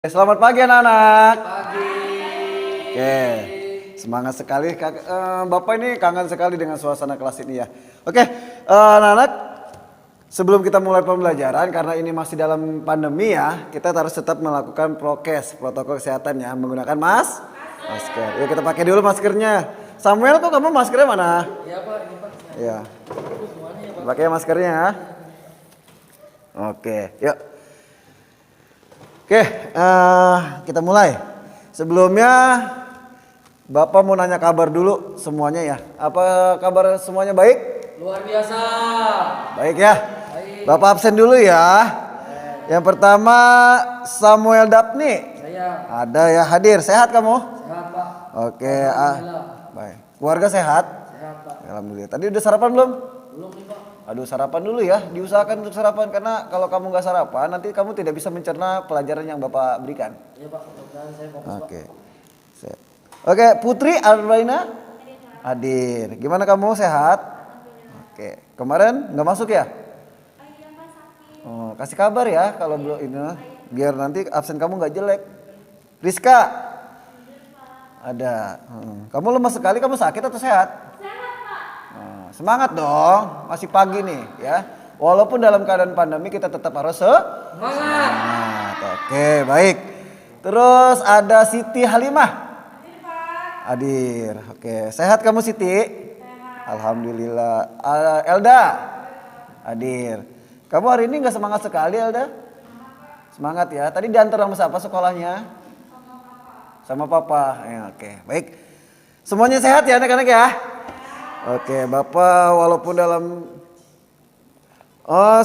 Selamat pagi anak-anak. Pagi. Oke, semangat sekali. Bapak ini kangen sekali dengan suasana kelas ini ya. Oke, anak-anak, sebelum kita mulai pembelajaran karena ini masih dalam pandemi ya, kita harus tetap melakukan prokes, protokol kesehatan ya, menggunakan masker. Yuk kita pakai dulu maskernya. Samuel, kok kamu maskernya mana? Iya Pak, ini Pak. Iya. Semuanya ya Pak. Pakai maskernya ya. Oke, yuk. Oke, kita mulai. Sebelumnya Bapak mau nanya kabar dulu semuanya ya. Apa kabar semuanya baik? Luar biasa. Baik ya. Baik. Bapak absen dulu ya. Yang pertama Samuel Dapni. Saya Ada ya, hadir. Sehat kamu? sehat Pak. Oke, Alhamdulillah. baik. Keluarga sehat? Sehat Pak. Alhamdulillah. Tadi udah sarapan belum? Belum nih Pak. Aduh, sarapan dulu ya, diusahakan untuk sarapan karena kalau kamu nggak sarapan nanti kamu tidak bisa mencerna pelajaran yang Bapak berikan. Iya Pak, mudah-mudahan saya fokus Pak. Oke. Oke, Putri Arbaina hadir. Gimana kamu, sehat? Oke, kemarin nggak masuk ya? Oh, kasih kabar ya kalau belum ini, biar nanti absen kamu nggak jelek. Rizka ada. Kamu lemas sekali, kamu sakit atau sehat? Semangat dong, masih pagi nih ya. Walaupun dalam keadaan pandemi kita tetap harus semangat. Oke, baik. Terus ada Siti Halimah. Hadir. Oke, sehat kamu Siti? Sehat. Alhamdulillah. Elda. Hadir. Kamu hari ini nggak semangat sekali Elda? Semangat ya. Tadi diantar sama siapa sekolahnya? Sama papa. Ya, oke, baik. Semuanya sehat ya anak-anak ya? Oke, Bapak walaupun dalam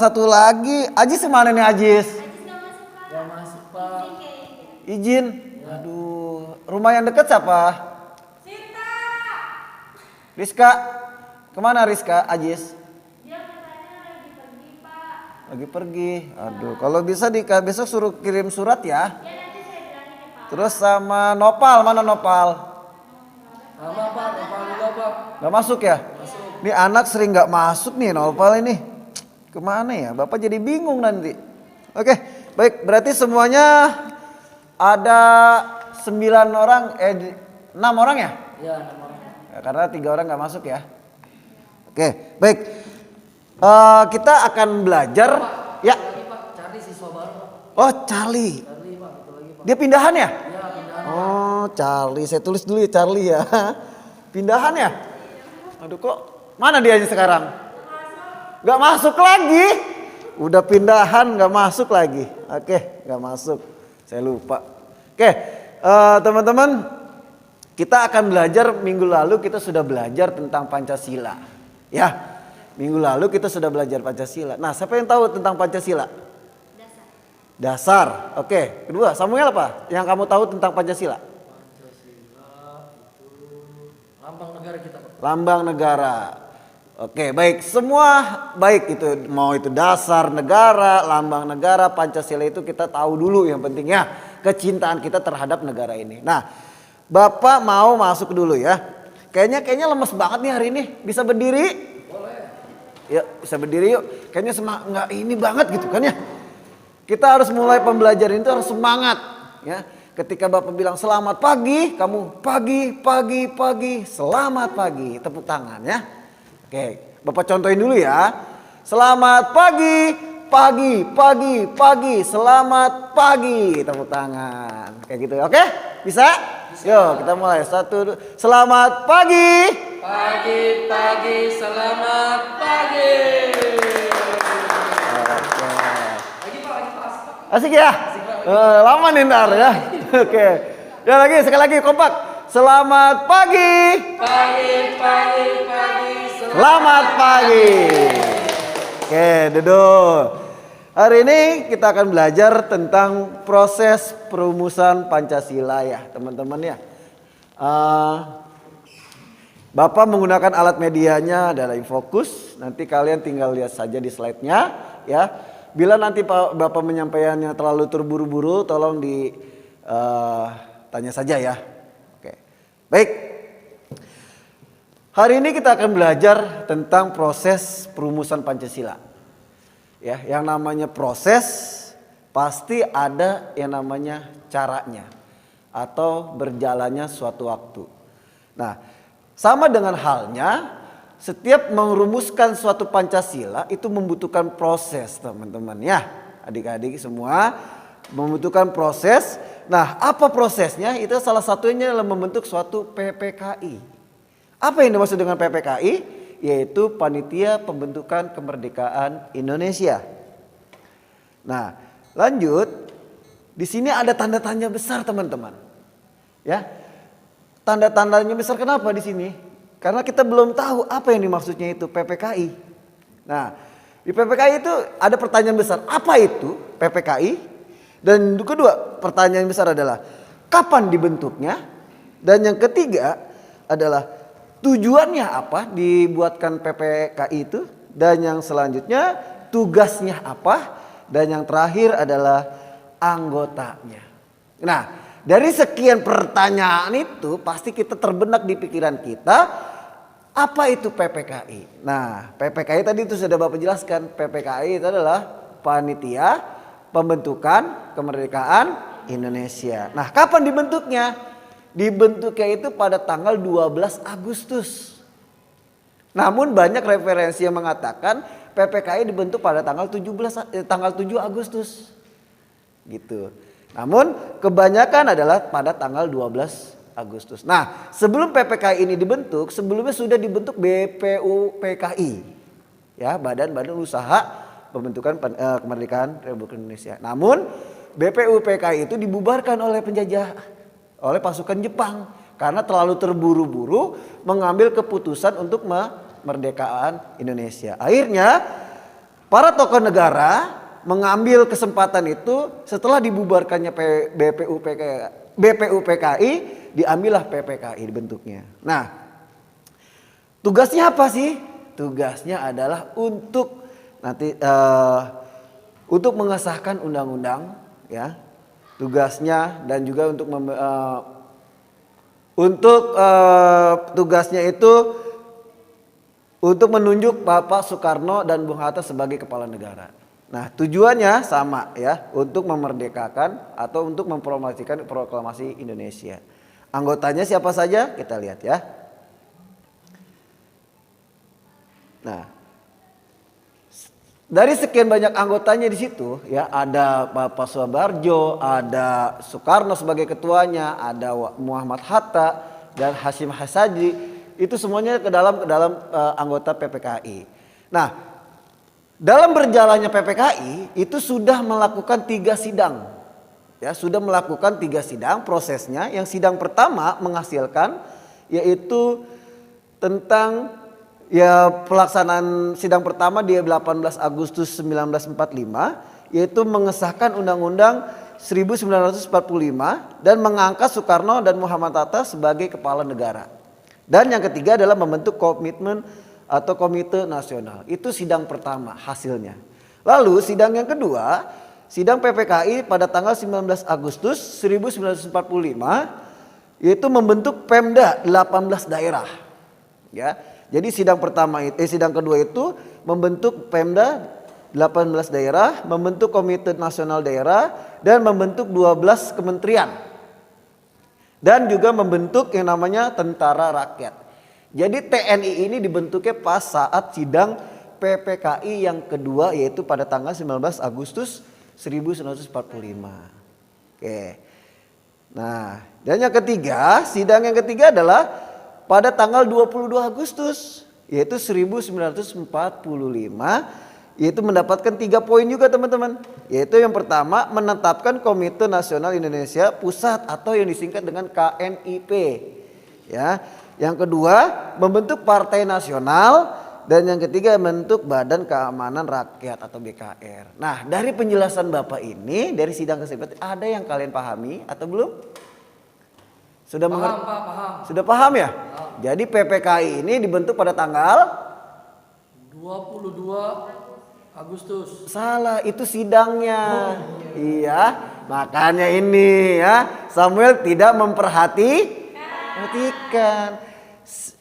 satu lagi, Ajis kemana nih Ajis? Gak masuk Pak. Izin. Aduh, rumah yang dekat siapa? Sinta. Rizka. Kemana Rizka? Ajis? Dia katanya lagi pergi, Pak. Lagi pergi. Aduh, kalau bisa besok suruh kirim surat ya. Ya nanti saya bilangin ya, Pak. Terus sama Nopal, mana Nopal? Sama Pak, Nopal juga Pak. Gak masuk ya? Masuk. Ini anak sering gak masuk nih Nopal ini. Kemana ya? Bapak jadi bingung nanti. Oke, baik. Berarti semuanya ada 9 orang, 6 orang ya? Iya, 6 orang. Ya, karena 3 orang gak masuk ya. Oke, baik. Kita akan belajar. Ya. Lagi Pak, cari siswa baru Pak. Oh, Charlie. Charlie Pak, betul lagi Pak. Dia pindahan ya? Iya, pindahan. Oh, Charlie. Saya tulis dulu ya Charlie ya. Pindahan ya? Aduh, kok mana dia sekarang? Gak masuk lagi. Udah pindahan gak masuk lagi. Oke, gak masuk. Saya lupa. Oke, teman-teman, kita akan belajar. Minggu lalu kita sudah belajar tentang Pancasila. Ya, minggu lalu kita sudah belajar Pancasila. Nah, siapa yang tahu tentang Pancasila? Dasar. Oke, kedua, Samuel apa yang kamu tahu tentang Pancasila? Pancasila itu lambang negara kita Pak. Lambang negara. Oke, baik. Semua baik itu, mau itu dasar negara, lambang negara, Pancasila itu kita tahu dulu yang pentingnya kecintaan kita terhadap negara ini. Nah, Bapak mau masuk dulu ya. Kayaknya lemes banget nih hari ini. Bisa berdiri? Boleh. Ya, bisa berdiri yuk. Kayaknya nggak ini banget gitu kan ya. Kita harus mulai pembelajaran itu harus semangat ya. Ketika Bapak bilang selamat pagi, kamu pagi, selamat pagi, tepuk tangan ya. Oke, Bapak contohin dulu ya. Selamat pagi, selamat pagi, tepuk tangan. Kayak gitu, oke? Bisa? Yuk kita mulai, 1, 2, selamat pagi. Pagi, selamat pagi. Lagi Pak, Asik ya? Lama nih ntar ya. Oke. Ya lagi, sekali lagi kompak. Selamat pagi. Pagi. Selamat pagi. Oke, duduk. Hari ini kita akan belajar tentang proses perumusan Pancasila ya, teman-teman ya. Bapak menggunakan alat medianya adalah Infocus. Nanti kalian tinggal lihat saja di slide-nya ya. Bila nanti Bapak menyampaikannya terlalu terburu-buru, tolong ditanya saja ya. Oke. Baik. Hari ini kita akan belajar tentang proses perumusan Pancasila. Ya, yang namanya proses pasti ada yang namanya caranya atau berjalannya suatu waktu. Nah, sama dengan halnya setiap merumuskan suatu Pancasila itu membutuhkan proses, teman-teman ya. Adik-adik semua membutuhkan proses. Nah, apa prosesnya? Itu salah satunya adalah membentuk suatu PPKI. Apa yang dimaksud dengan PPKI? Yaitu Panitia Pembentukan Kemerdekaan Indonesia. Nah, lanjut. Di sini ada tanda tanya besar, teman-teman. Ya. Tanda-tandanya besar kenapa di sini? Karena kita belum tahu apa yang dimaksudnya itu PPKI. Nah, di PPKI itu ada pertanyaan besar. Apa itu PPKI? Dan kedua pertanyaan besar adalah kapan dibentuknya? Dan yang ketiga adalah tujuannya apa dibuatkan PPKI itu? Dan yang selanjutnya tugasnya apa? Dan yang terakhir adalah anggotanya. Nah, dari sekian pertanyaan itu pasti kita terbenak di pikiran kita apa itu PPKI. Nah, PPKI tadi itu sudah Bapak jelaskan. PPKI itu adalah Panitia Pembentukan Kemerdekaan Indonesia. Nah, kapan dibentuknya? Dibentuknya itu pada tanggal 12 Agustus. Namun banyak referensi yang mengatakan PPKI dibentuk pada tanggal 7 Agustus. Gitu. Namun kebanyakan adalah pada tanggal 12 Agustus. Nah, sebelum PPKI ini dibentuk, sebelumnya sudah dibentuk BPUPKI. Ya, Badan Usaha Pembentukan Kemerdekaan Republik Indonesia. Namun BPUPKI itu dibubarkan oleh penjajah, oleh pasukan Jepang karena terlalu terburu-buru mengambil keputusan untuk kemerdekaan Indonesia. Akhirnya para tokoh negara mengambil kesempatan itu setelah dibubarkannya BPUPKI, diambillah PPKI dibentuknya. Nah, tugasnya apa sih? Tugasnya adalah untuk untuk mengesahkan undang-undang, ya. Tugasnya dan juga tugasnya itu untuk menunjuk Bapak Soekarno dan Bung Hatta sebagai kepala negara. Nah, tujuannya sama ya, untuk memerdekakan atau untuk mempromosikan proklamasi Indonesia. Anggotanya siapa saja? Kita lihat ya. Nah, dari sekian banyak anggotanya di situ ya, ada Bapak Suharto, ada Soekarno sebagai ketuanya, ada Muhammad Hatta dan Hasyim Ashaji. Itu semuanya ke dalam anggota PPKI. Nah, dalam berjalannya PPKI itu sudah melakukan 3 sidang. Ya, sudah melakukan 3 sidang prosesnya. Yang sidang pertama menghasilkan yaitu tentang ya pelaksanaan sidang pertama di 18 Agustus 1945 yaitu mengesahkan Undang-Undang 1945 dan mengangkat Soekarno dan Muhammad Hatta sebagai kepala negara. Dan yang ketiga adalah membentuk komitmen atau Komite Nasional. Itu sidang pertama hasilnya. Lalu sidang yang kedua, sidang PPKI pada tanggal 19 Agustus 1945 yaitu membentuk Pemda 18 daerah. Ya. Jadi sidang kedua itu membentuk Pemda 18 daerah, membentuk Komite Nasional Daerah dan membentuk 12 kementerian. Dan juga membentuk yang namanya Tentara Rakyat. Jadi TNI ini dibentuknya pas saat sidang PPKI yang kedua yaitu pada tanggal 19 Agustus 1945. Oke. Nah, dan yang ketiga, sidang yang ketiga adalah pada tanggal 22 Agustus yaitu 1945 yaitu mendapatkan 3 poin juga teman-teman. Yaitu yang pertama menetapkan Komite Nasional Indonesia Pusat atau yang disingkat dengan KNIP. Ya. Yang kedua, membentuk Partai Nasional dan yang ketiga membentuk Badan Keamanan Rakyat atau BKR. Nah, dari penjelasan Bapak ini dari sidang kesepakatan ada yang kalian pahami atau belum? Sudah mengerti? Paham. Sudah paham ya? Paham. Jadi PPKI ini dibentuk pada tanggal 22 Agustus. Salah, itu sidangnya. Iya, makanya ini ya Samuel tidak memperhatikan.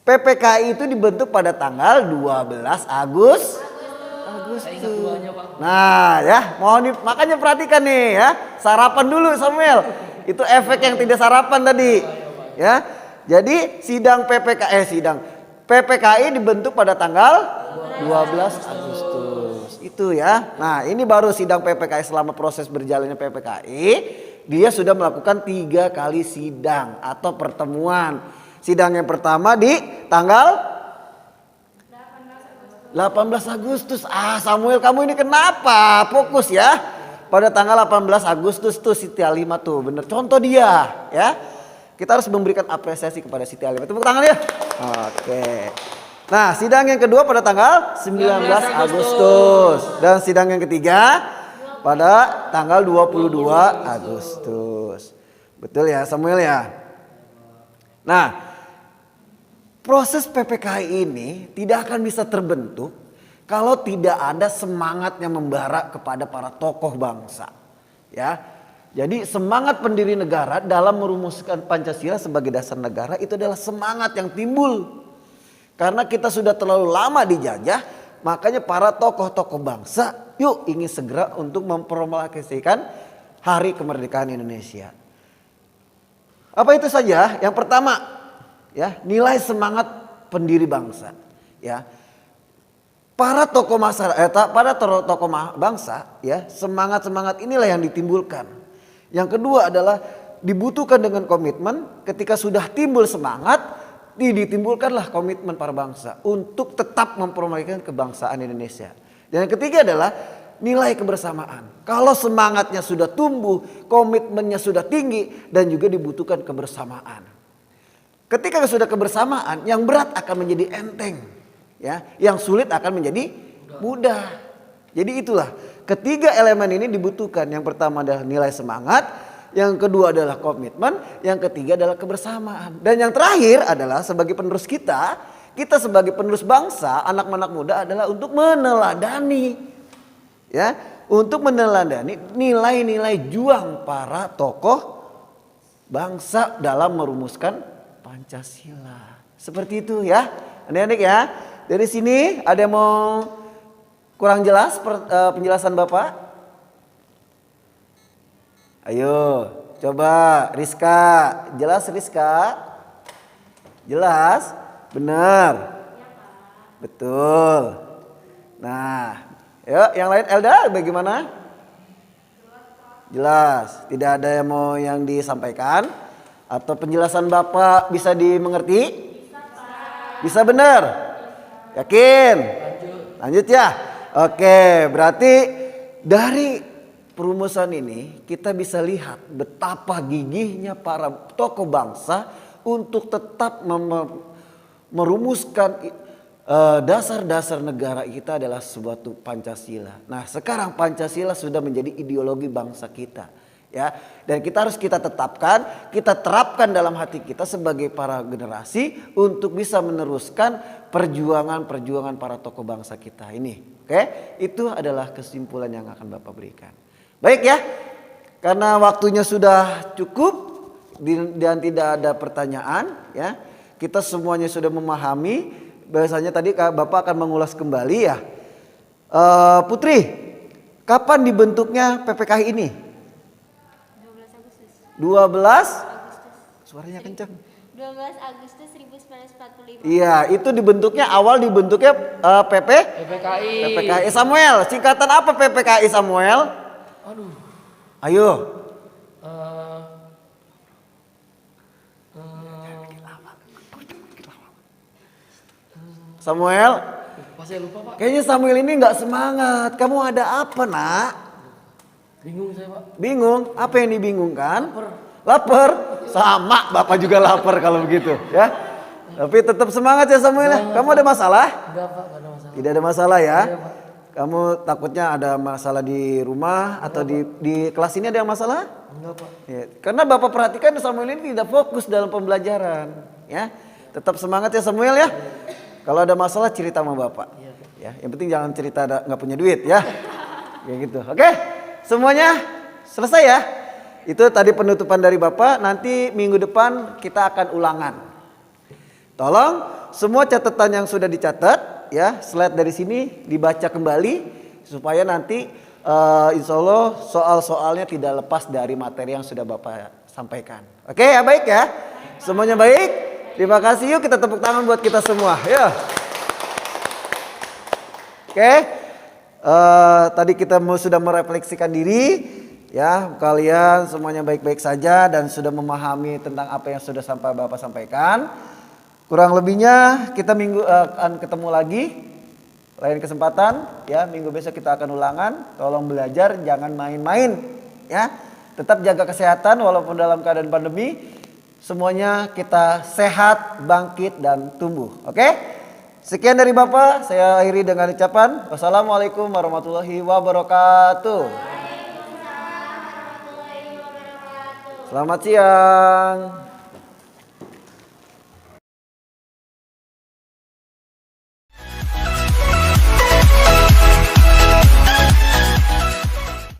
PPKI itu dibentuk pada tanggal 12 Agustus Saya ingat duanya, Pak. Nah ya, makanya perhatikan nih ya. Sarapan dulu Samuel. Itu efek yang tidak sarapan tadi. Ya. Jadi PPKI dibentuk pada tanggal 12 Agustus. Itu ya. Nah, ini baru sidang PPKI selama proses berjalannya PPKI. Dia sudah melakukan 3 kali sidang atau pertemuan. Sidang yang pertama di tanggal 18 Agustus. Samuel, kamu ini kenapa? Fokus ya. Pada tanggal 18 Agustus tuh Siti Halimah tuh bener contoh dia ya. Kita harus memberikan apresiasi kepada Siti Halimah. Tepuk tangan ya. Oke. Nah, sidang yang kedua pada tanggal 19 Agustus dan sidang yang ketiga pada tanggal 22 Agustus. Betul ya Samuel ya? Nah, proses PPKI ini tidak akan bisa terbentuk kalau tidak ada semangat yang membara kepada para tokoh bangsa. Ya. Jadi semangat pendiri negara dalam merumuskan Pancasila sebagai dasar negara itu adalah semangat yang timbul. Karena kita sudah terlalu lama dijajah, makanya para tokoh-tokoh bangsa yuk ingin segera untuk memproklamasikan Hari Kemerdekaan Indonesia. Apa itu saja? Yang pertama, ya, nilai semangat pendiri bangsa, ya. Para tokoh masyarakat, para tokoh bangsa, ya, semangat-semangat inilah yang ditimbulkan. Yang kedua adalah dibutuhkan dengan komitmen. Ketika sudah timbul semangat, ditimbulkanlah komitmen para bangsa untuk tetap mempromosikan kebangsaan Indonesia. Dan yang ketiga adalah nilai kebersamaan. Kalau semangatnya sudah tumbuh, komitmennya sudah tinggi, dan juga dibutuhkan kebersamaan. Ketika sudah kebersamaan, yang berat akan menjadi enteng, ya, yang sulit akan menjadi mudah. Jadi itulah ketiga elemen ini dibutuhkan. Yang pertama adalah nilai semangat, yang kedua adalah komitmen, yang ketiga adalah kebersamaan. Dan yang terakhir adalah sebagai penerus kita sebagai penerus bangsa, anak-anak muda adalah untuk meneladani, ya, untuk meneladani nilai-nilai juang para tokoh bangsa dalam merumuskan Pancasila. Seperti itu ya, adik-adik ya. Dari sini ada yang mau kurang jelas penjelasan Bapak? Ayo, coba Rizka. Jelas Rizka? Jelas? Benar? Betul. Nah, yuk yang lain Elda bagaimana? Jelas. Tidak ada yang mau yang disampaikan? Atau penjelasan Bapak bisa dimengerti? Bisa benar? Yakin? Lanjut ya? Oke, berarti dari perumusan ini kita bisa lihat betapa gigihnya para tokoh bangsa untuk tetap merumuskan dasar-dasar negara kita adalah suatu Pancasila. Nah, sekarang Pancasila sudah menjadi ideologi bangsa kita, ya. Dan kita tetapkan, kita terapkan dalam hati kita sebagai para generasi untuk bisa meneruskan perjuangan para tokoh bangsa kita ini. Oke, itu adalah kesimpulan yang akan Bapak berikan. Baik ya, karena waktunya sudah cukup dan tidak ada pertanyaan, ya. Kita semuanya sudah memahami. Biasanya tadi Bapak akan mengulas kembali ya. Putri, kapan dibentuknya PPKI ini? 12 Agustus. 12? Suaranya kencang. 12 Agustus 1945. Iya, itu dibentuknya PPKI. Samuel, singkatan apa PPKI Samuel? Aduh. Ayo. Samuel. Pasti lupa Pak. Kayaknya Samuel ini nggak semangat. Kamu ada apa nak? Bingung saya Pak. Bingung? Apa yang dibingungkan? Lapar. Sama, Bapak juga lapar kalau begitu ya. Tapi tetap semangat ya Samuel. Kamu ada masalah? Enggak Pak, enggak ada masalah. Tidak ada masalah ya. Iya, Pak. Kamu takutnya ada masalah di rumah atau di kelas ini ada yang masalah? Enggak Pak. Ya, karena Bapak perhatikan Samuel ini tidak fokus dalam pembelajaran, ya. Tetap semangat ya Samuel ya. Kalau ada masalah cerita sama Bapak. Iya. Ya, yang penting jangan cerita nggak punya duit ya. Kayak gitu. Oke, semuanya selesai ya. Itu tadi penutupan dari Bapak. Nanti minggu depan kita akan ulangan. Tolong semua catatan yang sudah dicatat, ya, slide dari sini dibaca kembali supaya nanti insya Allah soal-soalnya tidak lepas dari materi yang sudah Bapak sampaikan. Oke ya, baik ya. Semuanya baik. Terima kasih, yuk kita tepuk tangan buat kita semua. Ya. Oke. Tadi kita sudah merefleksikan diri. Ya, kalian semuanya baik-baik saja dan sudah memahami tentang apa yang sudah sampai Bapak sampaikan. Kurang lebihnya kita minggu akan ketemu lagi lain kesempatan ya. Minggu besok kita akan ulangan. Tolong belajar, jangan main-main ya. Tetap jaga kesehatan walaupun dalam keadaan pandemi. Semuanya kita sehat, bangkit dan tumbuh. Oke? Sekian dari Bapak, saya akhiri dengan ucapan wassalamualaikum warahmatullahi wabarakatuh. Selamat siang.